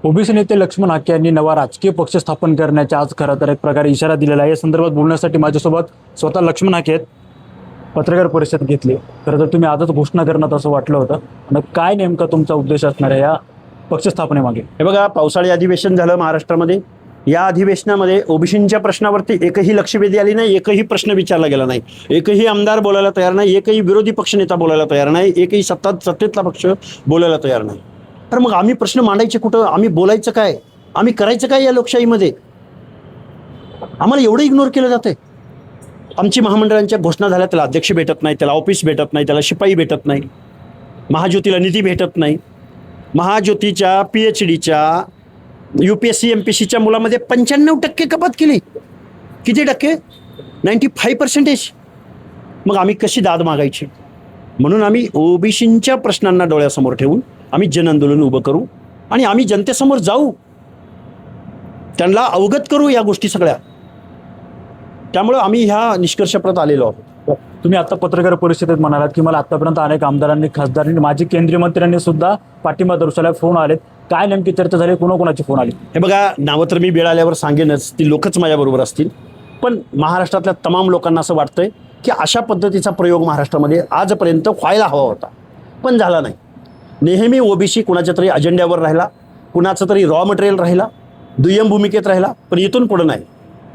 OBC नेते लक्ष्मण हाके यांनी नवा राजकीय पक्ष स्थापन करण्याचा आज खरं तर एक प्रकारे इशारा दिलेला आहे। या संदर्भात बोलण्यासाठी माझ्यासोबत स्वतः लक्ष्मण हाके आहेत। पत्रकार परिषद घेतली, खरं तर तुम्ही आजच घोषणा करण्यात असं वाटलं होतं, आणि काय नेमका तुमचा उद्देश असणार आहे या पक्ष स्थापनेमागे? हे बघा, पावसाळी अधिवेशन झालं महाराष्ट्रामध्ये। या अधिवेशनामध्ये ओबीसींच्या प्रश्नावरती एकही लक्षवेधी आली नाही, एकही प्रश्न विचारला गेला नाही, एकही आमदार बोलायला तयार नाही, एकही विरोधी पक्षनेता बोलायला तयार नाही, एकही सत्तेतला पक्ष बोलायला तयार नाही। तर मग आम्ही प्रश्न मांडायचे कुठं? आम्ही बोलायचं काय? आम्ही करायचं काय या लोकशाहीमध्ये? आम्हाला एवढं इग्नोर केलं जातंय। आमची महामंडळांच्या घोषणा झाल्या, त्याला अध्यक्ष भेटत नाही, त्याला ऑफिस भेटत नाही, त्याला शिपाई भेटत नाही, महाज्योतीला निधी भेटत नाही। महाज्योतीच्या PhDच्या UPSC MPSCच्या मुलामध्ये 95% कपात केली। किती टक्के? 95%। मग आम्ही कशी दाद मागायची? म्हणून आम्ही ओबीसींच्या प्रश्नांना डोळ्यासमोर ठेवून आम्ही जनआंदोलन उभं करू आणि आम्ही जनतेसमोर जाऊ, त्यांना अवगत करू या गोष्टी सगळ्या। त्यामुळे आम्ही ह्या निष्कर्षाप्रत आलेलो आहोत। तुम्ही आता पत्रकार परिषदेत म्हणालात की मला आतापर्यंत अनेक आमदारांनी, खासदारांनी, माजी केंद्रीय मंत्र्यांनी सुद्धा पाठिंबा दर्शवला, फोन आलेत, काय नेमकी चर्चा झाली, कोणाकोणाची फोन आली? हे बघा, नावं तर मी वेळ आल्यावर सांगेनच, ती लोकच माझ्याबरोबर असतील, पण महाराष्ट्रातल्या तमाम लोकांना असं वाटतंय की अशा पद्धतीचा प्रयोग महाराष्ट्रामध्ये आजपर्यंत व्हायला हवा होता, पण झाला नाही। नेहमी ओबीसी कुणाच्या तरी अजेंड्यावर राहिला, कुणाचं तरी रॉ मटेरियल राहिला, दुय्यम भूमिकेत राहिला, पण इथून पुढे नाही।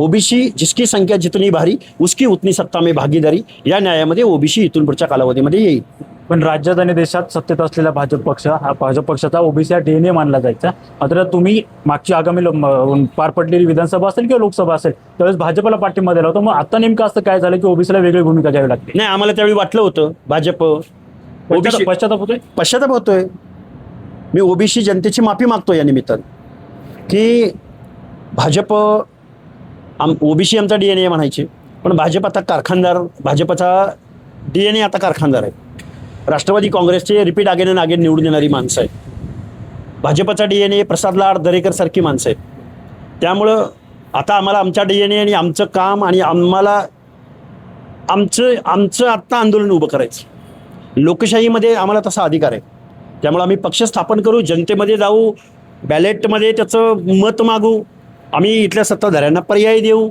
ओबीसी जिसकी संख्या जितनी भारी उसकी उतनी सत्ता में भागीदारी, या न्यायामध्ये ओबीसी इथून पुढच्या कालावधीमध्ये येईल। पण राज्यात आणि देशात सत्तेत असलेला भाजप पक्ष, हा भाजप पक्षाचा ओबीसी हा DNA मानला जायचा, मात्र तुम्ही मागची आगामी पार पडलेली विधानसभा असेल किंवा लोकसभा असेल त्यावेळेस भाजपला पाठिंबा दिला होता, मग आता नेमकं असं काय झालं की ओबीसीला वेगळी भूमिका घ्यावी लागते? नाही, आम्हाला त्यावेळी वाटलं होतं भाजप ओबीसी पश्चाताप होतोय। पश्चाताप होतोय। मी ओबीसी जनतेची माफी मागतो या निमित्तानं की भाजप ओबीसी आमचा DNA म्हणायचे, पण भाजप आता कारखानदार, भाजपचा DNA आता कारखानदार आहे। राष्ट्रवादी काँग्रेसचे रिपीट अगेन अगेन निवडून येणारी माणसं आहेत। भाजपचा DNA प्रसाद लाड, दरेकर सारखी माणसं आहेत। त्यामुळं आता आम्हाला आमचा DNA आणि आमचं काम आणि आम्हाला आमचं आत्ता आंदोलन उभं करायचं। लोकशाहीमध्ये आम्हाला तसा अधिकार आहे। त्यामुळे आम्ही पक्ष स्थापन करू, जनतेमध्ये जाऊ, बॅलेटमध्ये त्याचं मत मागू, आम्ही इथल्या सत्ताधाऱ्यांना पर्याय देऊ,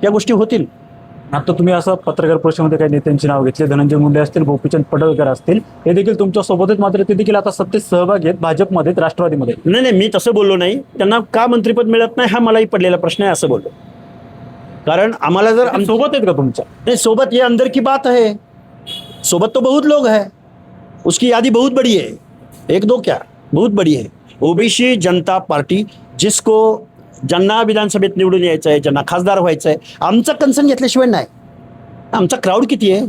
या गोष्टी होतील। आता तुम्ही असं पत्रकार परिषदेमध्ये काही नेत्यांची नाव घेतले, धनंजय मुंडे असतील, गोपीचंद पडळकर असतील, हे देखील तुमच्या सोबतच, मात्र ते देखील आता सत्तेत सहभाग आहेत भाजपमध्ये, राष्ट्रवादीमध्ये। नाही, मी तसं बोललो नाही। त्यांना का मंत्रिपद मिळत नाही हा मलाही पडलेला प्रश्न आहे असं बोललो। कारण आम्हाला जर सोबत आहेत का तुमच्या? नहीं, सोबत ये अंदर की बात है, सोबत तो बहुत लोग हैं, उसकी यादी बहुत बड़ी है, एक दो क्या, बहुत बड़ी है। ओबीसी जनता पार्टी, जिसको ज्यांना विधानसभेत निवडून यायचं आहे, ज्यांना खासदार व्हायचं आहे, आमचा कन्सर्न घेतल्याशिवाय नाही। आमचा क्राऊड किती आहे,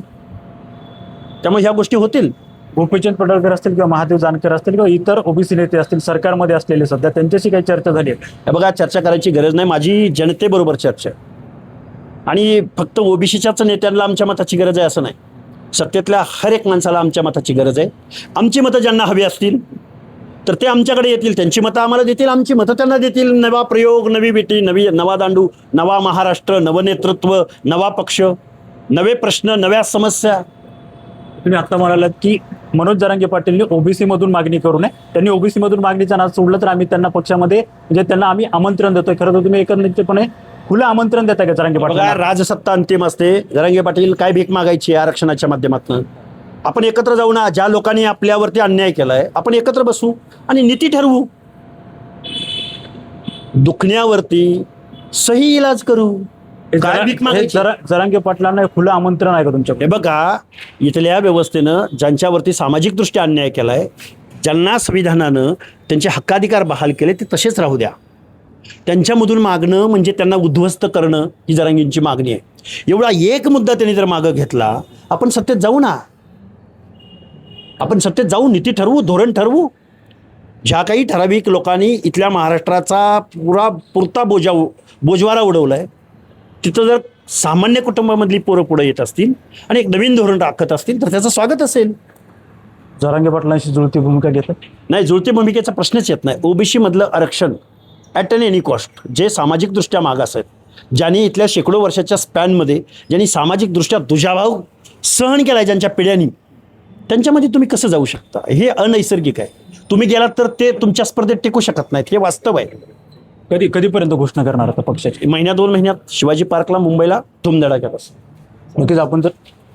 त्यामुळे ह्या गोष्टी होतील। गोपीचंद पडळकर असतील किंवा महादेव जानकर असतील किंवा इतर ओबीसी नेते असतील सरकारमध्ये असलेले, सध्या त्यांच्याशी काही चर्चा झाली आहे? हे बघा, चर्चा करायची गरज नाही, माझी जनतेबरोबर चर्चा आहे। आणि फक्त ओबीसीच्याच नेत्यांना आमच्या मताची गरज आहे असं नाही, सत्तेतल्या हर एक माणसाला आमच्या मताची गरज आहे। आमची मतं ज्यांना हवी असतील तर ते आमच्याकडे येतील, त्यांची मतं आम्हाला देतील, आमची मतं त्यांना देतील। नवा प्रयोग, नवी बेटी, नवा दांडू, नवा महाराष्ट्र, नवनेतृत्व, नवा पक्ष, नवे प्रश्न, नव्या समस्या। तुम्ही आता म्हणालात की मनोज जरांगे पाटीलने ओबीसी मधून मागणी करू नये, त्यांनी ओबीसी मधून मागणीचा नाद सोडला तर आम्ही त्यांना पक्षामध्ये, म्हणजे त्यांना आम्ही आमंत्रण देतोय। खरं तर तुम्ही एकत्रितपणे खुलं आमंत्रण देताय का जरांगे पाटील? राजसत्ता अंतिम असते। जरांगे पाटील काय भीक मागायची आरक्षणाच्या माध्यमातून? आपण एकत्र जाऊ ना, ज्या लोकांनी आपल्यावरती अन्याय केलाय आपण एकत्र बसू आणि नीती ठरवू, दुखण्यावरती सही इलाज करू। काय भीक मागायची? जरांगे पाटलांना खुलं आमंत्रण आहे का तुमच्याकडे? हे बघा, इथल्या व्यवस्थेनं ज्यांच्यावरती सामाजिकदृष्ट्या अन्याय केलाय, ज्यांना संविधानानं त्यांचे हक्काधिकार बहाल केले, ते तसेच राहू द्या। त्यांच्यामधून मागणं म्हणजे त्यांना उद्ध्वस्त करणं ही जरांगेंची मागणी आहे। एवढा एक मुद्दा त्यांनी जर मागं घेतला, आपण सत्तेत जाऊ ना, आपण सत्तेत जाऊ, नीती ठरवू, धोरण ठरवू। ज्या काही ठराविक लोकांनी इथल्या महाराष्ट्राचा पुरता बोजवारा उडवलाय, तिथं जर सामान्य कुटुंबामधली पोरं पुढे येत असतील आणि एक नवीन धोरण राखत असतील तर त्याचं स्वागत असेल। जरांगे पाटलांशी जुळती भूमिका घेतात? नाही, जुळती भूमिकेचा प्रश्नच येत नाही। ओबीसी मधलं आरक्षण ॲट एनी कॉस्ट, जे सामाजिकदृष्ट्या मागास आहेत, ज्यांनी इथल्या शेकडो वर्षाच्या स्पॅनमध्ये ज्यांनी सामाजिकदृष्ट्या दुजाभाव सहन केला आहे, ज्यांच्या पिढ्यांनी, त्यांच्यामध्ये तुम्ही कसं जाऊ शकता? हे अनैसर्गिक आहे। तुम्ही गेलात तर ते तुमच्या स्पर्धेत टिकू शकत नाहीत, हे वास्तव आहे. कधीपर्यंत घोषणा करणार आता पक्षाची? महिन्या 2 महिन्यात शिवाजी पार्कला मुंबईला धुमधडाक्यात असं. नक्कीच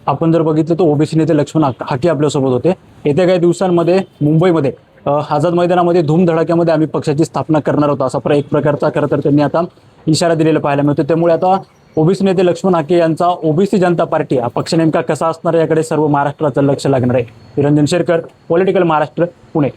आपण जर बघितलं तर ओबीसी नेते लक्ष्मण हाके आपल्यासोबत होते. येत्या काही दिवसांमध्ये मुंबईमध्ये आझाद मैदानामध्ये धूमधडाक्यामध्ये आम्ही पक्षाची स्थापना करणार होतो असा एक प्रकारचा खरं तर त्यांनी आता इशारा दिलेला पाहायला मिळतो. त्यामुळे आता ओबीसी नेते लक्ष्मण हाके यांचा ओबीसी जनता पार्टी हा पक्ष नेमका कसा असणार याकडे सर्व महाराष्ट्राचं लक्ष लागणार आहे. निरंजन शेरकर, पॉलिटिकल महाराष्ट्र, पुणे.